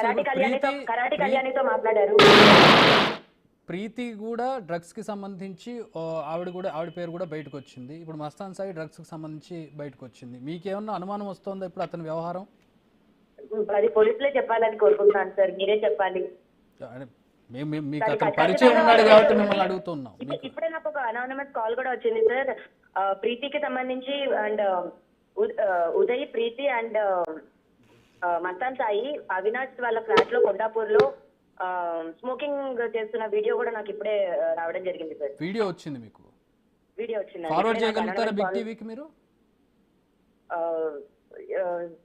Karate కళ్యాణితో మాట్లాడారు. ప్రీతి కూడా డ్రగ్స్కి సంబంధించి ఆవిడ పేరు కూడా బయటకు వచ్చింది. ఇప్పుడు మస్తాన్ సాయి డ్రగ్స్కి సంబంధించి బయటకు వచ్చింది. మీకేమన్నా అనుమానం వస్తుందా ఇప్పుడు అతని వ్యవహారం? అది పోలీసులే చెప్పాలని కోరుకుంటున్నాను సార్, మీరే చెప్పాలి. మీకు అతను పరిచయం ఉన్నాడు కాబట్టి మిమ్మల్ని అడుగుతున్నాం. ఇప్పుడే నాకు ఒక అనానమస్ కాల్ కూడా వచ్చింది సార్, ప్రీతికి సంబంధించి. అండ్ ఉదయ్, ప్రీతి అండ్ మస్తాన్ సాయి అవినాష్ వాళ్ళ ఫ్లాట్ లో కొండాపూర్ లో స్మోకింగ్ చేస్తున్న వీడియో కూడా నాకు ఇప్పుడే రావడం జరిగింది సార్. వీడియో వచ్చింది మీకు? వీడియో వచ్చింది. ఫార్వర్డ్ చేయగలుగుతారా బిగ్ టీవీకి మీరు?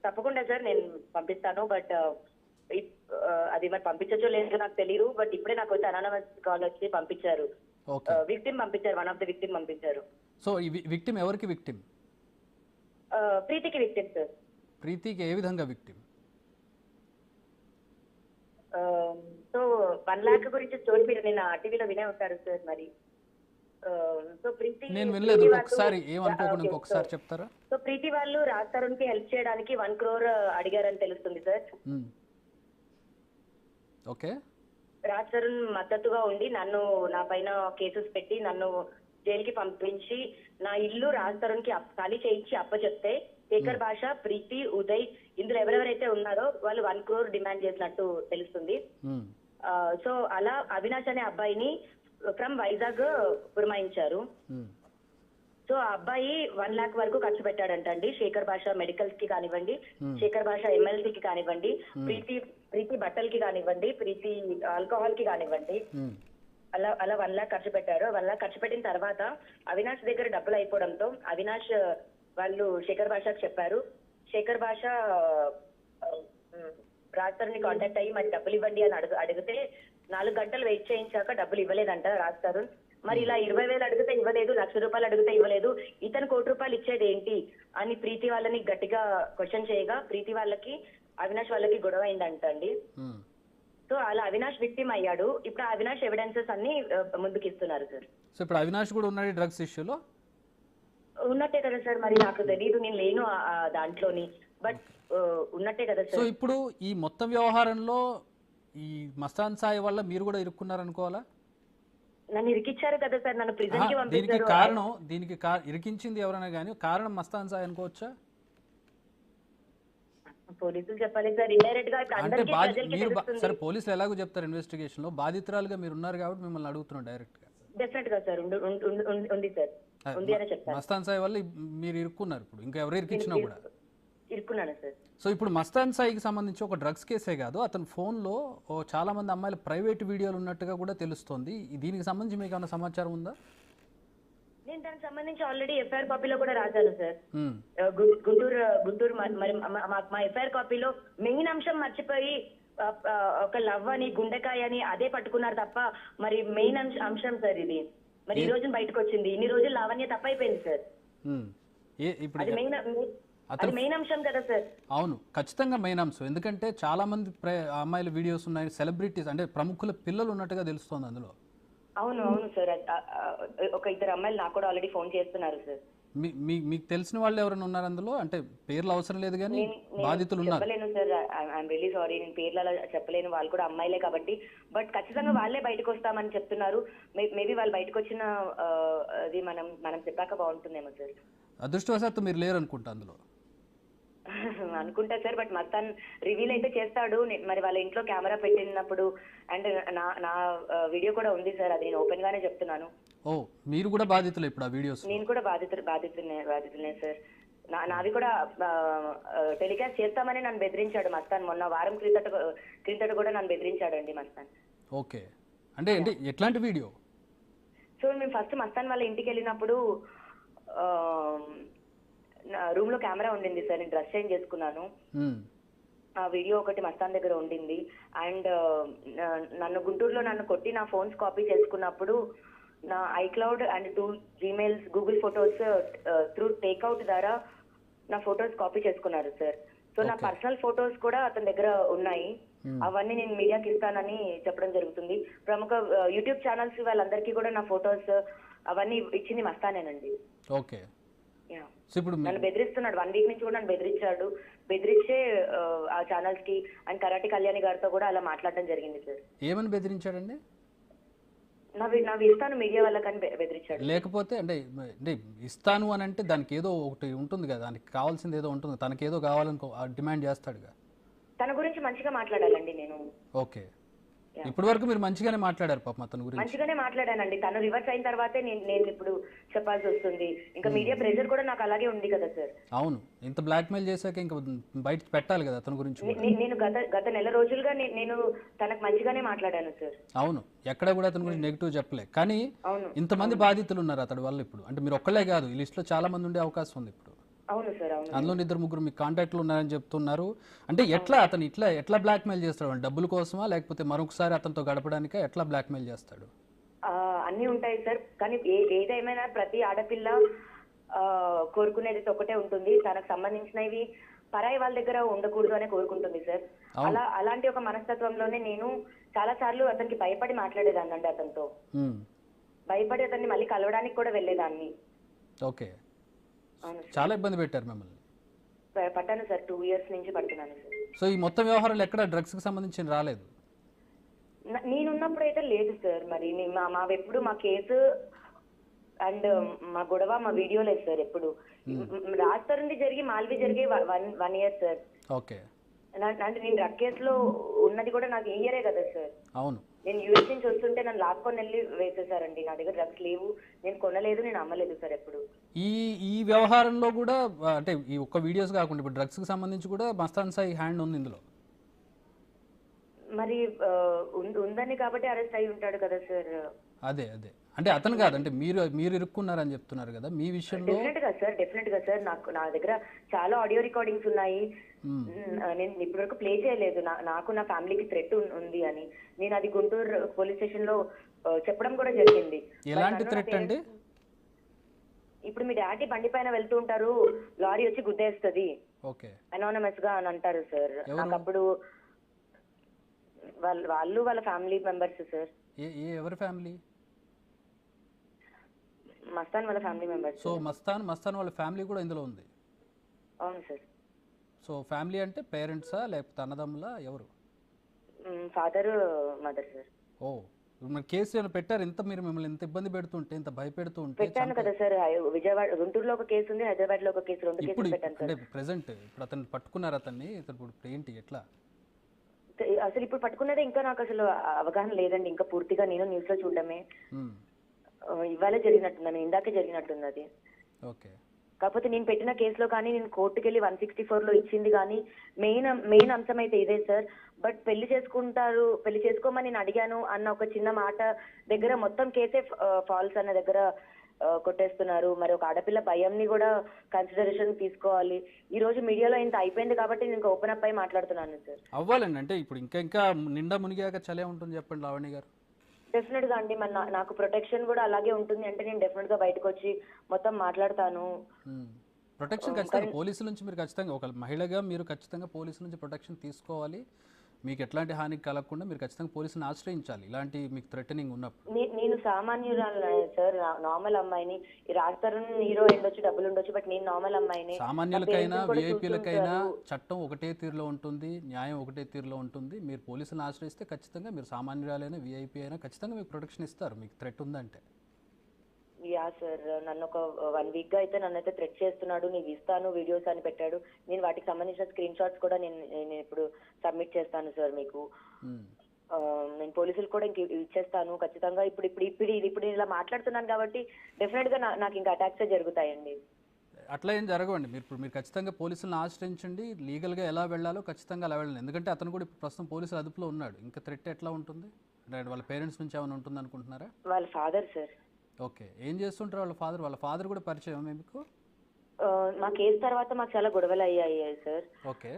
తప్పకుండా సార్, నేను పంపిస్తాను. బట్ అది మరి పంపించచ్చో లేదో నాకు తెలియదు. బట్ ఇప్పుడే నాకు వచ్చి అనానమస్ కాల్ వచ్చి పంపించారు, విక్టిమ్ పంపించారు, వన్ ఆఫ్ ద విక్టిమ్ పంపించారు. సో ఈ విక్టిమ్ ఎవరికి విక్టిమ్? ప్రీతికి విక్టిమ్ సార్. ప్రీతికి ఏ విధంగా విక్టిమ్? సో 1 lakh గురించి స్టోరీ మీరు నిన్న టీవీలో వినే ఉంటారు సార్. మరి సో ప్రీతి, నేను వినలేదు, ఒకసారి ఏమనుకోకుండా ఇంకొకసారి చెప్తారా? సో ప్రీతి వాళ్ళు రాజ్ తరుణ్ కి హెల్ప్ చేయడానికి 1 crore అడిగారని తెలుస్తుంది సార్. ఓకే. రాజ్ తరుణ్ మద్దతుగా ఉండి నా పైన కేసెస్ పెట్టి నన్ను జైలుకి పంపించి నా ఇల్లు రాజ్ తరుణ్ కి ఖాళీ చేయించి అప్పచెప్తే శేఖర్ భాష, ప్రీతి, ఉదయ్ ఇందులో ఎవరెవరైతే ఉన్నారో వాళ్ళు 1 crore డిమాండ్ చేసినట్టు తెలుస్తుంది. సో అలా అవినాష్ అనే అబ్బాయిని ఫ్రమ్ వైజాగ్ పురమాయించారు. సో ఆ అబ్బాయి 1 lakh వరకు ఖర్చు పెట్టాడంటండి. శేఖర్ భాష మెడికల్స్ కి కానివ్వండి, శేఖర్ భాష MLC కి కానివ్వండి, ప్రీతి బట్టలకి కానివ్వండి, ప్రీతి ఆల్కహాల్ కి కానివ్వండి, అలా 1 lakh ఖర్చు పెట్టారు. 1 lakh ఖర్చు పెట్టిన తర్వాత అవినాష్ దగ్గర డబ్బులు అయిపోవడంతో అవినాష్ వాళ్ళు శేఖర్ భాషకు చెప్పారు. శేఖర్ భాష రాజ్ తరుణ్ కాంటాక్ట్ అయ్యి మరి డబ్బులు ఇవ్వండి అని అడిగితే 4 గంటలు వెయిట్ చేయించాక డబ్బులు ఇవ్వలేదంట రాజ్ తరుణ్. మరి ఇలా 20,000 అడిగితే ఇవ్వలేదు, 1,00,000 రూపాయలు అడిగితే ఇవ్వలేదు, ఇతను 1 కోటి రూపాయలు ఇచ్చేది ఏంటి అని ప్రీతి వాళ్ళని గట్టిగా క్వశ్చన్ చేయగా ప్రీతి వాళ్ళకి అవినాష్ వాళ్ళకి గొడవ అయిందంటండి. సో అలా అవినాష్ విక్టిమ్ అయ్యాడు. ఇప్పుడు అవినాష్ ఎవిడెన్సెస్ అన్ని ముందుకు ఇస్తున్నారు సార్. సో ఇప్పుడు అవినాష్ కూడా ఉన్నాడు డ్రగ్స్ ఇష్యూలో? ఉన్నట్టే కదా సార్, మరి నాకు తెలియదు, నేను లేను దాంట్లోని, బట్ ఉన్నట్టే కదా సార్. సో ఇప్పుడు ఈ మొత్తం వ్యవహారంలో ఈ మస్తాన్ సాయి వల్ల మీరు కూడా ఇరుక్కున్నారనుకోవాలా? నన్ను ఇరికిచ్చారు కదా సార్, నన్ను ప్రిజన్ కి పంపించారు. దీనికి ఇరికించింది ఎవరైనా కానీ కారణం మస్తాన్ సాయి అనుకోవచ్చా? పోలీసులు చెప్పాలి సార్, ఇండైరెక్ట్ గా. అంటే సరే పోలీసులు ఎలాగో చెప్తారు ఇన్వెస్టిగేషన్ లో, బాధితురాలుగా మీరు ఉన్నారు కాబట్టి మిమ్మల్ని అడుగుతున్నాం డైరెక్ట్ గా. డెఫినెట్ గా సార్ ఉంది సార్, ఉంది అని చెప్తాను. మస్తాన్ సాయి వల్ల మీరు ఇరుక్కున్నారు, ఇప్పుడు ఇంకా ఎవరు ఇరికిచ్చినా కూడా ఇరుక్కున్నాను సార్. సో ఇప్పుడు మస్తాన్ సాయికి సంబంధించి ఒక డ్రగ్స్ కేసే కాదు, అతని ఫోన్లో చాలా మంది అమ్మాయిల ప్రైవేట్ వీడియోలు ఉన్నట్టుగా కూడా తెలుస్తోంది. దీనికి సంబంధించి మీకు ఏమైనా సమాచారం ఉందా? నేను దానికి సంబంధించి ఆల్రెడీ FIR కాపీలో కూడా రాశాను సార్. గుంటూరు మరి మా FIR కాపీలో మెయిన్ అంశం మర్చిపోయి ఒక లవ్ అని, గుండెకాయ అని అదే పట్టుకున్నారు తప్ప మరి మెయిన్ అంశం సార్ ఇది. మరి ఈ రోజు బయటకు వచ్చింది, ఇన్ని రోజులు లావణ్య తప్పైపోయింది సార్. అది మెయిన్ అంశం కదా సార్. అవును, ఖచ్చితంగా మెయిన్ అంశం. ఎందుకంటే చాలా మంది అమ్మాయిల వీడియోస్ ఉన్నాయి, సెలబ్రిటీస్ అంటే ప్రముఖుల పిల్లలు ఉన్నట్టుగా తెలుస్తోంది అందులో. అవును సార్, ఒక 2 అమ్మాయిలు నాకు కూడా ఆల్రెడీ ఫోన్ చేస్తున్నారు సార్. మీకు తెలిసిన వాళ్ళు ఎవరైనా ఉన్నారు అందులో? అంటే పేర్లు అవసరం లేదు కానీ బాధితులు ఉన్నారు. చెప్పలేను సార్, ఐఎమ్ రియల్లీ సారీ, నేను పేర్లు అలా చెప్పలేను, వాళ్ళు కూడా అమ్మాయిలే కాబట్టి. బట్ ఖచ్చితంగా వాళ్ళే బయటకు వస్తామని చెప్తున్నారు. మేబీ వాళ్ళు బయటకు వచ్చిన అది మనం చెప్పాక బాగుంటుందేమో సార్. అదృష్టవశాత్తు మీరు లేరు అనుకుంటా అందులో. అనుకుంటా సార్, బట్ మస్తాన్ రివీల్ అయితే చేస్తాడు. మరి వాళ్ళ ఇంట్లో కెమెరా పెట్టినప్పుడు అండ్ నా వీడియో కూడా ఉంది సార్, అది నేను ఓపెన్ గానే చెప్తున్నాను. ఓ, మీరు కూడా బాధితులు ఇప్పుడు ఆ వీడియోస్? నేను కూడా బాధితులనే సార్. నావి కూడా టెలికాస్ట్ చేస్తామని నన్ను బెదిరించాడు మస్తాన్. మొన్న వారం క్రిందట కూడా నన్ను బెదిరించాడండి మస్తాన్. ఓకే, అంటే ఎట్లాంటి వీడియో? సో మేము ఫస్ట్ మస్తాన్ వాళ్ళ ఇంటికి వెళ్ళినప్పుడు రూమ్ లో కెమెరా ఉండింది సార్, నేను డ్రెస్ చేంజ్ చేసుకున్నాను. ఆ వీడియో ఒకటి మస్తాన్ దగ్గర ఉండింది. అండ్ గుంటూరులో నన్ను కొట్టి నా ఫోన్స్ కాపీ చేసుకున్నప్పుడు నా iCloud and 2 Gmails, Google photos through takeout ద్వారా నా ఫొటోస్ కాపీ చేసుకున్నారు సార్. సో నా పర్సనల్ ఫొటోస్ కూడా అతని దగ్గర ఉన్నాయి. అవన్నీ నేను మీడియాకి ఇస్తానని చెప్పడం జరుగుతుంది. ప్రముఖ యూట్యూబ్ ఛానల్స్ వాళ్ళందరికీ కూడా నా ఫొటోస్ అవన్నీ ఇచ్చింది మస్తానేనండి. ఓకే, నన్ను బెదిరిస్తున్నాడు, 1 వీక్ నుంచి కూడా నన్ను బెదిరించాడు. బెదిరించే ఆ ఛానల్స్ కి అండ్ కరాటి కళ్యాణి గారితో కూడా అలా మాట్లాడడం జరిగింది సార్. ఏమని బెదిరించాడండి? నావి ఇస్తాను మీడియా వాళ్ళకని బెదిరించాడు. లేకపోతే అంటే అంటే ఇస్తాను అని అంటే దానికి ఏదో ఒకటి ఉంటుంది కదా, దానికి కావాల్సింది ఏదో ఉంటుంది, తనకి ఏదో కావాలని డిమాండ్ చేస్తాడుగా. తన గురించి మంచిగా మాట్లాడాలండి నేను. ఓకే, ఇప్పటి వరకు మీరు మంచిగానే మాట్లాడారు పాపం అతని గురించి. మంచిగానే మాట్లాడానండి. తను రివర్స్ అయిన తర్వాతే నేను ఇప్పుడు చెప్పాల్సి వస్తుంది. ఇంకా మీడియా ప్రెషర్ కూడా నాకు అలాగే ఉంది కదా సార్. అవును, ఇంత బ్లాక్మెయిల్ చేశాక ఇంకా బయట పెట్టాలి కదా అతని గురించి కూడా. నేను గత నెల రోజులుగా నేను తనకు మంచిగానే మాట్లాడాను సార్. అవును, ఎక్కడ కూడా అతని గురించి నెగిటివ్ చెప్పలే. కానీ ఇంతమంది బాధితులు ఉన్నారు అతడి వల్ల ఇప్పుడు. అంటే మీరు ఒక్కలే కాదు, ఈ లిస్ట్లో చాలా మంది ఉండే అవకాశం ఉంది ఇప్పుడు. అవును సార్, అవును. అందులో 2-3 మీకు కాంటాక్ట్లు ఉన్నారని చెప్తున్నారు. అంటే అతను ఎట్లా బ్లాక్మెయిల్ చేస్తాడు? డబ్బుల కోసమా, లేకపోతే మరొకసారి అతనితో గడపడానికా? ఎట్లా బ్లాక్మెయిల్ చేస్తాడు? అన్ని ఉంటాయి సార్. కానీ ఏదేమైనా ప్రతి ఆడపిల్ల కోరుకునేది ఒకటే ఉంటుంది, తనకు సంబంధించినవి పరాయి వాళ్ళ దగ్గర ఉండకూడదు అనే కోరుకుంటుంది సార్. అలాంటి ఒక మనస్తత్వంలోనే నేను చాలా సార్లు అతనికి భయపడి మాట్లాడేదాన్ని అండి. అతనితో భయపడి అతన్ని మళ్ళీ కలవడానికి కూడా వెళ్ళేదాన్ని. ఓకే, చాలా ఇబ్బంది పెట్టారు మిమ్మల్ని. పట్టాను సార్, 2 years నుంచి పడుతున్నాను సార్. సో ఈ మొత్తం వ్యవహారాలు ఎక్కడ డ్రగ్స్ కి సంబంధించి రాలేదు? నేనున్నప్పుడు అయితే లేదు సార్. మరి ఎప్పుడు మా కేసు అండ్ మా గొడవ మా వీడియో లేదు సార్. ఎప్పుడు రాజతరుణ్ జరిగి మాల్వి జరిగి 1 year సార్. ఓకే, అంటే నేను డ్రగ్ కేసులో ఉన్నది కూడా నాకు ఈ ఇయరే కదా సార్. అవును, నేను యూఎస్ నుంచి వస్తుంటే నన్ను లాక్కొని వెళ్ళి వేసేసారండి. నా దగ్గర డ్రగ్స్ లేవు, నేను కొనలేదు, నేను అమ్మలేదు సార్ ఎప్పుడు. ఈ వ్యవహారంలో కూడా అంటే ఈ ఒక్క వీడియోస్ కాకుండా ఇప్పుడు డ్రగ్స్ కి సంబంధించి కూడా మస్తాన్ సాయి హ్యాండ్ ఉంది ఇందులో. మరి ఉందని కాబట్టి అరెస్ట్ అయి ఉంటాడు కదా సార్. అదే అంటే అతను కాదు, అంటే మీరు ఇరుక్కున్నారని చెప్తున్నారు కదా మీ విషయంలో. డెఫినెట్ గా సార్. నా దగ్గర చాలా ఆడియో రికార్డింగ్స్ ఉన్నాయి. నేను ఇప్పటి వరకు ప్లే చేయలేదు. నాకు నా ఫ్యామిలీకి థ్రెట్ ఉంది అని నేను అది గుంటూరు పోలీస్ స్టేషన్ లో చెప్పడం కూడా జరిగింది. ఎలాంటి థ్రెట్ అండి? ఇప్పుడు మీ డాడీ బండి పైన వెళ్తూ ఉంటారు, లారీ వచ్చి గుద్దేస్తుంది అనానమస్ గా అని అంటారు సార్. నాకు అప్పుడు వాళ్ళు వాళ్ళ ఫ్యామిలీ మెంబర్స్ సార్. ఎవరి ఫ్యామిలీ? మస్తాన్ వాళ్ళ ఫ్యామిలీ మెంబర్స్. సో మస్తాన్ వాళ్ళ ఫ్యామిలీ కూడా ఇందులో ఉంది? అవును సార్. సో ఫ్యామిలీ అంటే పేరెంట్సా లేకపోతే అన్నదమ్ములా, ఎవరు? Father mother sir. ఓ, మన కేసు ఏమైనా పెట్టారు? మీరు మిమ్మల్ని ఎంత ఇబ్బంది పెడుతుంటే, ఇంత భయపెడుతుంటే? పెట్టాను కదా సార్. విజయవాడ గుంటూరులో ఒక కేసు ఉంది, హైదరాబాద్ లో ఒక కేసు, 2 కేసులు పెట్టాను సార్. అంటే ప్రెసెంట్ ఇప్పుడు అతన్ని పట్టుకున్నారు, అతన్ని ఇప్పుడు ఏంటి ఎట్లా? అసలు ఇప్పుడు పట్టుకున్నదే ఇంకా నాకు అసలు అవగాహన లేదండి. ఇంకా పూర్తిగా నేను న్యూస్ లో చూడడమే. ఇవాళ జరిగినట్టుంది, ఇందాకే జరిగినట్టుంది అది. ఓకే, కాకపోతే నేను పెట్టిన కేసులో కానీ నేను కోర్టుకి వెళ్ళి 164 లో ఇచ్చింది కానీ మెయిన్ అంశం అయితే ఇదే సార్. బట్ పెళ్లి చేసుకోమని నేను అడిగాను అన్న ఒక చిన్న మాట దగ్గర మొత్తం కేసే ఫాల్స్ అన్న దగ్గర కొట్టేస్తున్నారు. మరి ఒక ఆడపిల్ల భయంని కూడా కన్సిడరేషన్ తీసుకోవాలి. ఈ రోజు మీడియాలో ఇంత అయిపోయింది కాబట్టి నేను ఇంకా ఓపెన్ అప్ అయి మాట్లాడుతున్నాను సార్. అవ్వాలండి. అంటే ఇప్పుడు ఇంకా నిండా మునిగాక చలే ఉంటుంది చెప్పండి లావణ్య గారు. డెఫినెట్ గా అండి. నాకు ప్రొటెక్షన్ కూడా అలాగే ఉంటుంది అంటే నేను డెఫినెట్ గా బయటకు వచ్చి మొత్తం మాట్లాడతాను. ప్రొటెక్షన్ ఖచ్చితంగా పోలీసుల నుంచి మీరు ఖచ్చితంగా, ఒక మహిళగా మీరు ఖచ్చితంగా పోలీసుల నుంచి ప్రొటెక్షన్ తీసుకోవాలి. మీకు ఎట్లాంటి హాని కలగకుండా మీరు ఖచ్చితంగా పోలీసుని ఆశ్రయించాలి ఇలాంటి మీకు థ్రెటనింగ్ ఉన్నప్పుడు. నేను సామాన్యురాలు సార్, నార్మల్ అమ్మాయిని. రాస్తారు హీరో ఉండొచ్చు, డబ్బులు ఉండొచ్చు, బట్ నేను నార్మల్ అమ్మాయిని. సామాన్యులకైనా విఐపీలకైనా చట్టం ఒకటే తీరులో ఉంటుంది, న్యాయం ఒకటే తీరులో ఉంటుంది. మీరు పోలీసులను ఆశ్రయిస్తే ఖచ్చితంగా మీరు సామాన్యురాలైనా విఐపీ అయినా ఖచ్చితంగా మీకు ప్రొటెక్షన్ ఇస్తారు మీకు థ్రెట్ ఉందంటే. యా సార్, నన్ను ఒక 1 week గా అయితే నన్నైతే థ్రెట్ చేస్తున్నాడు. నీకు ఇస్తాను వీడియోస్ అని పెట్టాడు. నేను వాటికి సంబంధించిన స్క్రీన్ షాట్స్ కూడా నేను ఇప్పుడు సబ్మిట్ చేస్తాను సార్ మీకు. నేను పోలీసులు కూడా ఇంక ఇచ్చేస్తాను ఖచ్చితంగా. ఇప్పుడు ఇలా మాట్లాడుతున్నాను కాబట్టి డెఫినెట్ గా నాకు ఇంకా అటాక్స్ జరుగుతాయండి. అట్లా ఏం జరగవండి. మీరు ఖచ్చితంగా పోలీసులను ఆశ్రయించండి. లీగల్గా ఎలా వెళ్ళాలో ఖచ్చితంగా అలా వెళ్ళండి. ఎందుకంటే అతను కూడా ఇప్పుడు ప్రస్తుతం పోలీసుల అదుపులో ఉన్నాడు. ఇంకా థ్రెట్ ఎట్లా ఉంటుంది? వాళ్ళ పేరెంట్స్ నుంచి ఏమైనా ఉంటుంది అనుకుంటున్నారా? వాళ్ళ ఫాదర్ సార్. ఓకే, ఏం చేస్తుంటారు వాళ్ళ ఫాదర్ కూడా పరిచయం మీకు? మా కేసు తర్వాత మాకు చాలా గొడవలు అయ్యాయి సార్. ఓకే.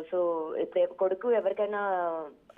సో ఇప్పుడు కొడుకు ఎవరికైనా